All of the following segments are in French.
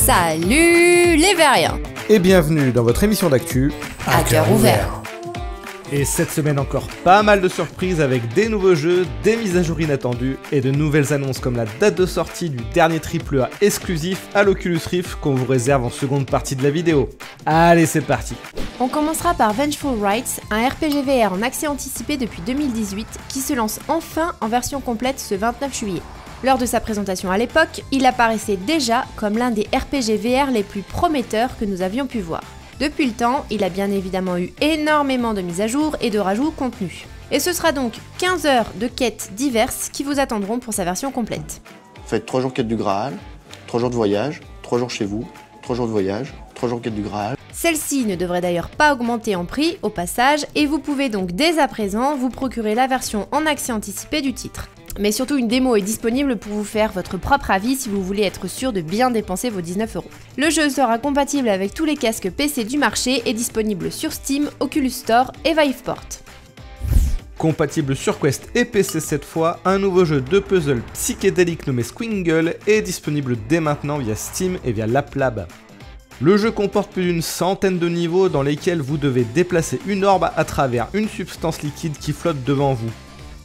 Salut les Veriens! Et bienvenue dans votre émission d'actu À cœur ouvert. Et cette semaine encore pas mal de surprises avec des nouveaux jeux, des mises à jour inattendues et de nouvelles annonces comme la date de sortie du dernier AAA exclusif à l'Oculus Rift qu'on vous réserve en seconde partie de la vidéo. Allez, c'est parti! On commencera par Vengeful Rites, un RPG VR en accès anticipé depuis 2018 qui se lance enfin en version complète ce 29 juillet. Lors de sa présentation à l'époque, il apparaissait déjà comme l'un des RPG VR les plus prometteurs que nous avions pu voir. Depuis le temps, il a bien évidemment eu énormément de mises à jour et de rajouts contenus. Et ce sera donc 15 heures de quêtes diverses qui vous attendront pour sa version complète. Faites 3 jours quête du Graal, 3 jours de voyage, 3 jours chez vous, 3 jours de voyage, 3 jours quête du Graal. Celle-ci ne devrait d'ailleurs pas augmenter en prix au passage et vous pouvez donc dès à présent vous procurer la version en accès anticipé du titre. Mais surtout une démo est disponible pour vous faire votre propre avis si vous voulez être sûr de bien dépenser vos 19 €. Le jeu sera compatible avec tous les casques PC du marché et disponible sur Steam, Oculus Store et Viveport. Compatible sur Quest et PC cette fois, un nouveau jeu de puzzle psychédélique nommé Squingle est disponible dès maintenant via Steam et via LapLab. Le jeu comporte plus d'une centaine de niveaux dans lesquels vous devez déplacer une orbe à travers une substance liquide qui flotte devant vous.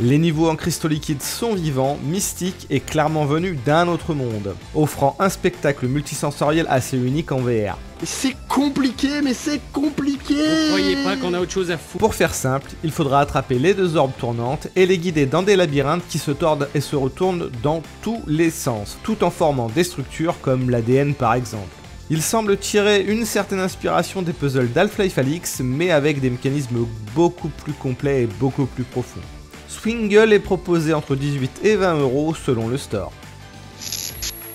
Les niveaux en cristaux liquides sont vivants, mystiques et clairement venus d'un autre monde, offrant un spectacle multisensoriel assez unique en VR. C'est compliqué, mais c'est compliqué! Vous croyez pas qu'on a autre chose à foutre? Pour faire simple, il faudra attraper les deux orbes tournantes et les guider dans des labyrinthes qui se tordent et se retournent dans tous les sens, tout en formant des structures comme l'ADN par exemple. Il semble tirer une certaine inspiration des puzzles d'Half-Life Alyx, mais avec des mécanismes beaucoup plus complets et beaucoup plus profonds. Squingle est proposé entre 18 et 20 € selon le store.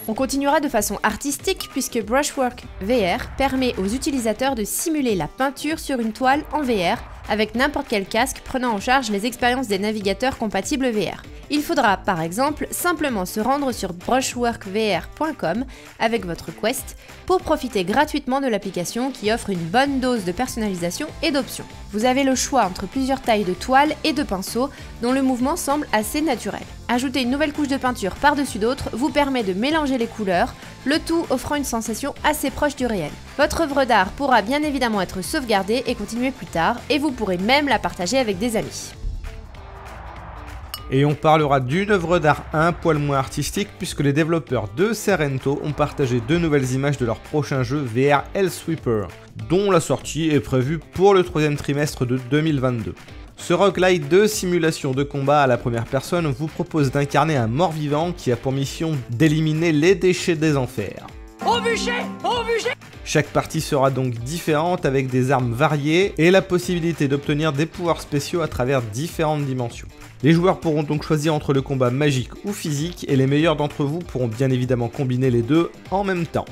On continuera de façon artistique puisque Brushwork VR permet aux utilisateurs de simuler la peinture sur une toile en VR avec n'importe quel casque prenant en charge les expériences des navigateurs compatibles VR. Il faudra par exemple simplement se rendre sur brushworkvr.com avec votre Quest pour profiter gratuitement de l'application qui offre une bonne dose de personnalisation et d'options. Vous avez le choix entre plusieurs tailles de toiles et de pinceaux dont le mouvement semble assez naturel. Ajouter une nouvelle couche de peinture par-dessus d'autres vous permet de mélanger les couleurs, le tout offrant une sensation assez proche du réel. Votre œuvre d'art pourra bien évidemment être sauvegardée et continuer plus tard, et vous pourrez même la partager avec des amis. Et on parlera d'une œuvre d'art un poil moins artistique puisque les développeurs de Serento ont partagé deux nouvelles images de leur prochain jeu VR Hellsweeper, dont la sortie est prévue pour le troisième trimestre de 2022. Ce roguelite de simulation de combat à la première personne vous propose d'incarner un mort-vivant qui a pour mission d'éliminer les déchets des enfers. Au bûcher! Au bûcher! Chaque partie sera donc différente avec des armes variées et la possibilité d'obtenir des pouvoirs spéciaux à travers différentes dimensions. Les joueurs pourront donc choisir entre le combat magique ou physique et les meilleurs d'entre vous pourront bien évidemment combiner les deux en même temps.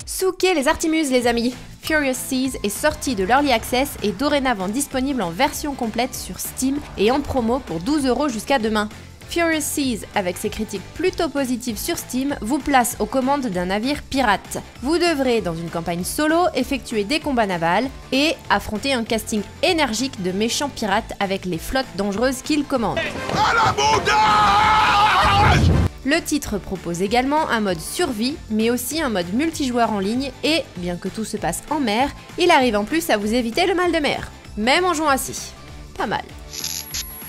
Souquez les Artimus les amis! Furious Seas est sorti de l'Early Access et dorénavant disponible en version complète sur Steam et en promo pour 12 € jusqu'à demain. Furious Seas, avec ses critiques plutôt positives sur Steam, vous place aux commandes d'un navire pirate. Vous devrez, dans une campagne solo, effectuer des combats navals et affronter un casting énergique de méchants pirates avec les flottes dangereuses qu'ils commandent. Le titre propose également un mode survie, mais aussi un mode multijoueur en ligne et, bien que tout se passe en mer, il arrive en plus à vous éviter le mal de mer, même en jouant assis. Pas mal.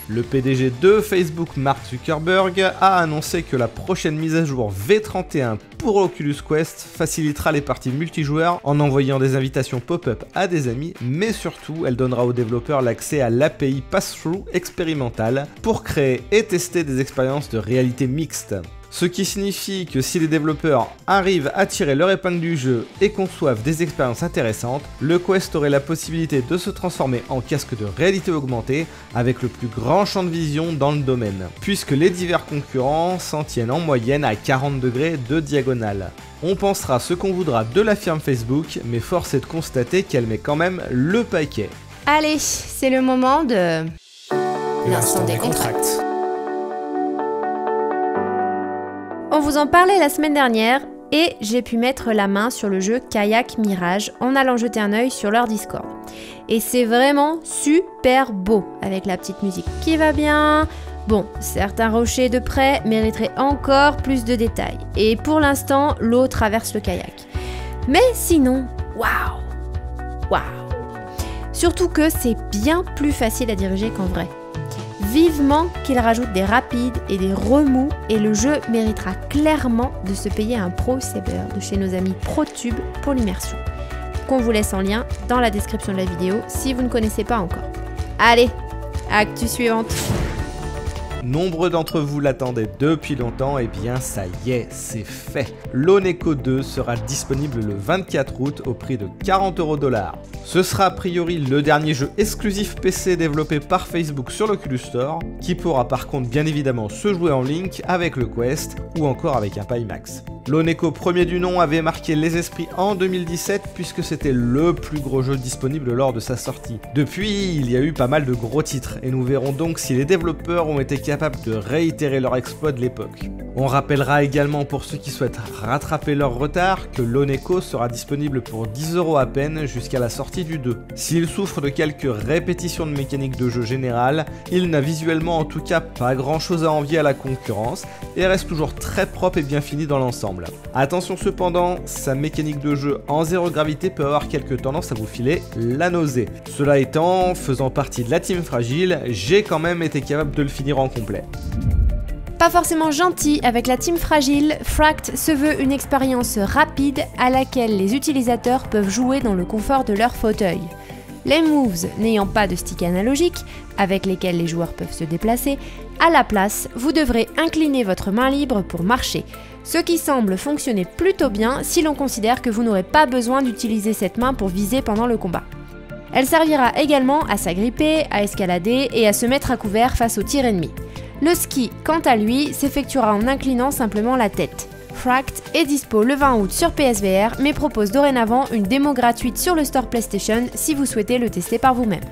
Le PDG de Facebook, Mark Zuckerberg, a annoncé que la prochaine mise à jour V31 pour Oculus Quest facilitera les parties multijoueurs en envoyant des invitations pop-up à des amis, mais surtout elle donnera aux développeurs l'accès à l'API Pass-Through expérimentale pour créer et tester des expériences de réalité mixte. Ce qui signifie que si les développeurs arrivent à tirer leur épingle du jeu et conçoivent des expériences intéressantes, le Quest aurait la possibilité de se transformer en casque de réalité augmentée avec le plus grand champ de vision dans le domaine, puisque les divers concurrents s'en tiennent en moyenne à 40 degrés de diagonale. On pensera ce qu'on voudra de la firme Facebook, mais force est de constater qu'elle met quand même le paquet. Allez, c'est le moment de... l'instant des contracts. On vous en parlait la semaine dernière et j'ai pu mettre la main sur le jeu Kayak Mirage en allant jeter un œil sur leur Discord. Et c'est vraiment super beau avec la petite musique qui va bien. Bon, certains rochers de près mériteraient encore plus de détails. Et pour l'instant, l'eau traverse le kayak. Mais sinon, waouh. Surtout que c'est bien plus facile à diriger qu'en vrai. Vivement qu'il rajoute des rapides et des remous et le jeu méritera clairement de se payer un Pro Saber de chez nos amis ProTube pour l'immersion. Qu'on vous laisse en lien dans la description de la vidéo si vous ne connaissez pas encore. Allez, actu suivante. Nombreux d'entre vous l'attendaient depuis longtemps, et bien ça y est, c'est fait. L'Oneco 2 sera disponible le 24 août au prix de 40 $. Ce sera a priori le dernier jeu exclusif PC développé par Facebook sur l'Oculus Store, qui pourra par contre bien évidemment se jouer en link avec le Quest ou encore avec un Pimax. L'Oneco premier du nom avait marqué les esprits en 2017 puisque c'était le plus gros jeu disponible lors de sa sortie. Depuis, il y a eu pas mal de gros titres et nous verrons donc si les développeurs ont été capables de réitérer leur exploit de l'époque. On rappellera également pour ceux qui souhaitent rattraper leur retard que l'Oneco sera disponible pour 10 € à peine jusqu'à la sortie du 2. S'il souffre de quelques répétitions de mécanique de jeu générale, il n'a visuellement en tout cas pas grand chose à envier à la concurrence et reste toujours très propre et bien fini dans l'ensemble. Attention cependant, sa mécanique de jeu en zéro gravité peut avoir quelques tendances à vous filer la nausée. Cela étant, faisant partie de la team fragile, j'ai quand même été capable de le finir en complet. Pas forcément gentil avec la team fragile, Fract se veut une expérience rapide à laquelle les utilisateurs peuvent jouer dans le confort de leur fauteuil. Les moves n'ayant pas de stick analogique, avec lesquels les joueurs peuvent se déplacer, à la place, vous devrez incliner votre main libre pour marcher, ce qui semble fonctionner plutôt bien si l'on considère que vous n'aurez pas besoin d'utiliser cette main pour viser pendant le combat. Elle servira également à s'agripper, à escalader et à se mettre à couvert face aux tirs ennemis. Le ski, quant à lui, s'effectuera en inclinant simplement la tête. Fract est dispo le 20 août sur PSVR, mais propose dorénavant une démo gratuite sur le store PlayStation si vous souhaitez le tester par vous-même.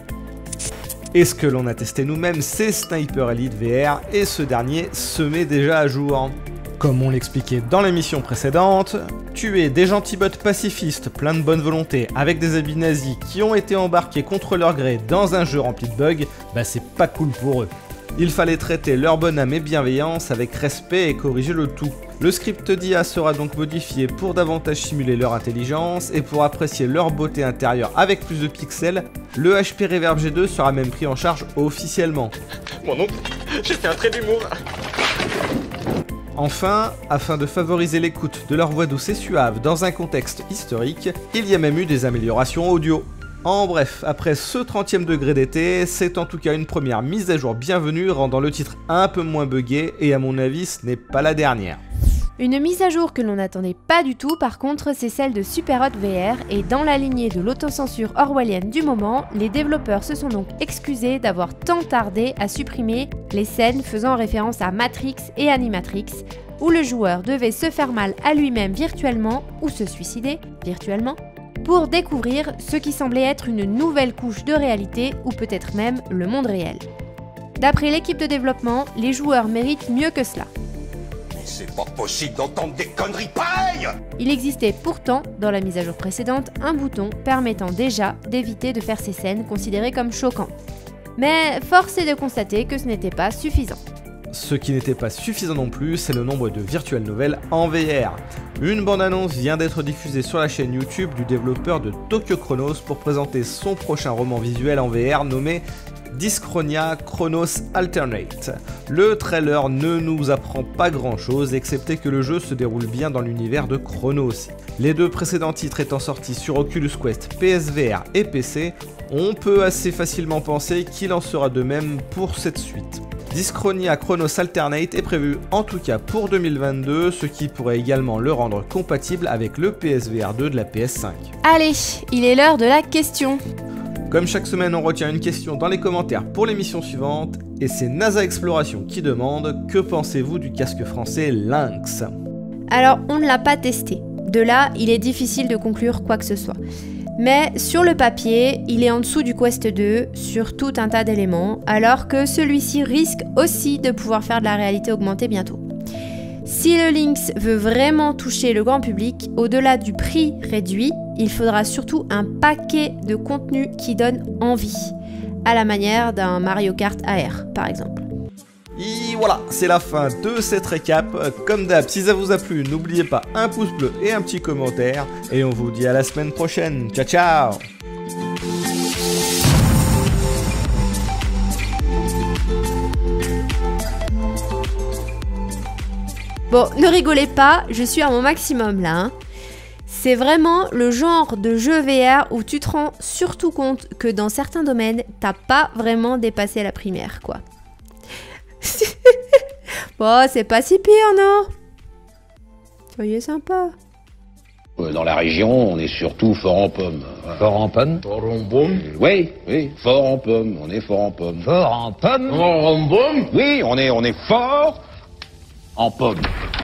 Et ce que l'on a testé nous-mêmes, c'est Sniper Elite VR, et ce dernier se met déjà à jour. Comme on l'expliquait dans l'émission précédente, tuer des gentils bots pacifistes pleins de bonne volonté avec des habits nazis qui ont été embarqués contre leur gré dans un jeu rempli de bugs, bah c'est pas cool pour eux. Il fallait traiter leur bonne âme et bienveillance avec respect et corriger le tout. Le script d'IA sera donc modifié pour davantage simuler leur intelligence et pour apprécier leur beauté intérieure avec plus de pixels, le HP Reverb G2 sera même pris en charge officiellement. Mon oncle, j'ai fait un trait d'humour. Enfin, afin de favoriser l'écoute de leur voix douce et suave dans un contexte historique, il y a même eu des améliorations audio. En bref, après ce 30e degré d'été, c'est en tout cas une première mise à jour bienvenue rendant le titre un peu moins buggé et à mon avis ce n'est pas la dernière. Une mise à jour que l'on n'attendait pas du tout par contre, c'est celle de Superhot VR et dans la lignée de l'autocensure orwellienne du moment, les développeurs se sont donc excusés d'avoir tant tardé à supprimer les scènes faisant référence à Matrix et Animatrix, où le joueur devait se faire mal à lui-même virtuellement ou se suicider virtuellement pour découvrir ce qui semblait être une nouvelle couche de réalité ou peut-être même le monde réel. D'après l'équipe de développement, les joueurs méritent mieux que cela. Mais c'est pas possible d'entendre des conneries pareilles! Il existait pourtant, dans la mise à jour précédente, un bouton permettant déjà d'éviter de faire ces scènes considérées comme choquantes. Mais force est de constater que ce n'était pas suffisant. Ce qui n'était pas suffisant non plus, c'est le nombre de virtual novels en VR. Une bande-annonce vient d'être diffusée sur la chaîne YouTube du développeur de Tokyo Chronos pour présenter son prochain roman visuel en VR nommé Dyschronia Chronos Alternate. Le trailer ne nous apprend pas grand chose excepté que le jeu se déroule bien dans l'univers de Chronos. Les deux précédents titres étant sortis sur Oculus Quest, PSVR et PC, on peut assez facilement penser qu'il en sera de même pour cette suite. Dyschronia Chronos Alternate est prévu en tout cas pour 2022, ce qui pourrait également le rendre compatible avec le PSVR 2 de la PS5. Allez, il est l'heure de la question. Comme chaque semaine, on retient une question dans les commentaires pour l'émission suivante, et c'est NASA Exploration qui demande « Que pensez-vous du casque français Lynx ?» Alors, on ne l'a pas testé. De là, il est difficile de conclure quoi que ce soit. Mais sur le papier, il est en dessous du Quest 2 sur tout un tas d'éléments, alors que celui-ci risque aussi de pouvoir faire de la réalité augmentée bientôt. Si le Lynx veut vraiment toucher le grand public, au-delà du prix réduit, il faudra surtout un paquet de contenu qui donne envie, à la manière d'un Mario Kart AR par exemple. Et voilà, c'est la fin de cette récap. Comme d'hab, si ça vous a plu, n'oubliez pas un pouce bleu et un petit commentaire. Et on vous dit à la semaine prochaine. Ciao, ciao! Bon, ne rigolez pas, je suis à mon maximum là. Hein. C'est vraiment le genre de jeu VR où tu te rends surtout compte que dans certains domaines, t'as pas vraiment dépassé la primaire, quoi. Bon, c'est pas si pire, non? Soyez sympa. Dans la région, on est surtout fort en pommes. Fort en pommes? Fort en pommes? Oui, fort en pommes. On est fort en pommes. Fort en pommes? Fort en pommes? Oui, on est fort en pommes.